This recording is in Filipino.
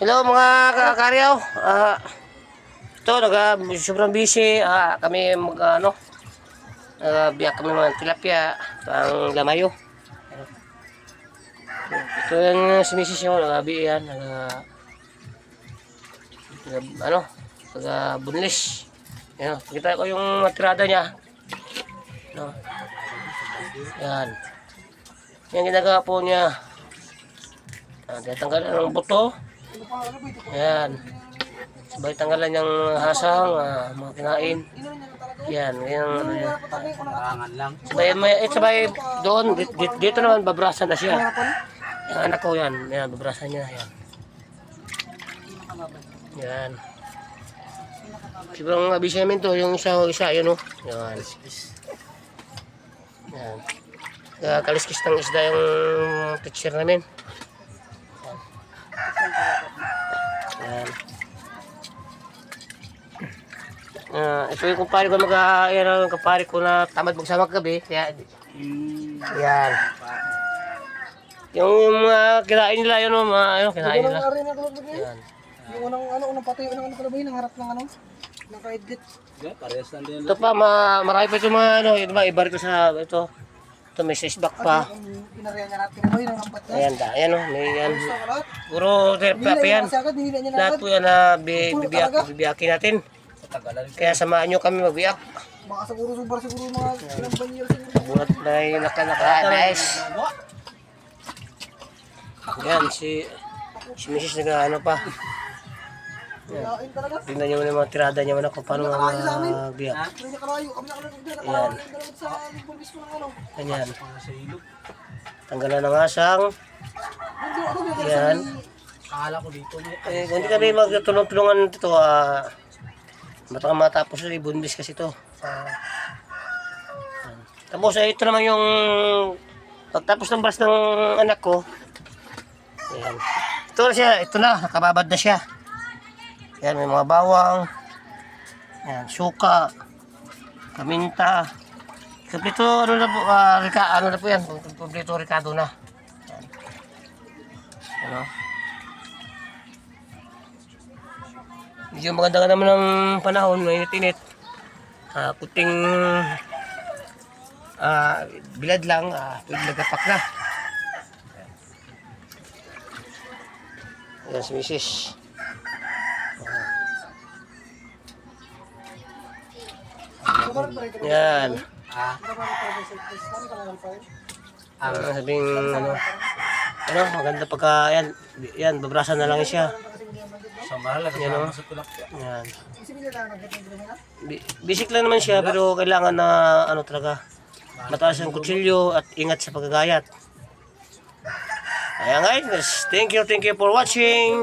Hello mga karyaw. Ito, sobrang busy. Kami biyak kami mga tilapia. Ito ang lamayo. Ito yung simisis nyo, nagabi yan. Bunlis. Yan, kita ko yung tirada niya. No. Yan. Yan ginagawa po niya. Tinatanggalan ng buto. Yan. Sabay tanggalan yung hasang, mga kinain. Yan, yung ano yan. Sabay doon, dito naman babrasan na siya. Yung anak ko yan, babrasan niya. Yan. Yan. Sobrang abisya namin to, yung isa, yun o. Yan. Yan. Kaliskis ng isda yung teacher namin. Yan. Ito yung kumpare ko yung kumpare ko na tamad magsama kagabi. Kaya, yan. Yung mga kinain nila yun, kinain nila. Yan. Yung unang patay, unang kalabahin, ang harap ng ng ka-edit. Ito pa, marami pa ito mga, iba rito sa, ito may sisbak pa. Pinarihan niya natin mo yun ang lampat niya. Ayan, ayan may yan. Puro pa yan. Lahat po yan na bibiyakin natin. Kaya samahan nyo kami magbiyak. Baka siguro mga ilang banyero siguro. Bulat na yung naka-nice. Yan, si Mrs. nag-ano pa. Tingnan nyo naman mga tirada niya kung paano magbiyak. Ayan. Ayan. Tanggalan ng asang. Ayan. Kung hindi kami magtulong-tulungan dito, matapos na ibunbis kasi ito. Tapos ito naman yung pagtapos ng bras ng anak ko. Ayan. Ito na, nakababad na siya. Ayan, may mga bawang. Ayan, suka. Kaminta. Kompleto, ano na po yan. Kompleto ricado na. Ayan. Ano? Medyo maganda naman ng panahon, mainit-init. Puting bilad lang, pwede nagapak na. Ayan si Mrs. Yan. Sabing maganda pagka yan, babrasan na lang siya. Yan o. Yan. Basic lang naman siya pero kailangan na talaga mataas ang kutsilyo at ingat sa pagkagayat. Ayan guys, thank you for watching.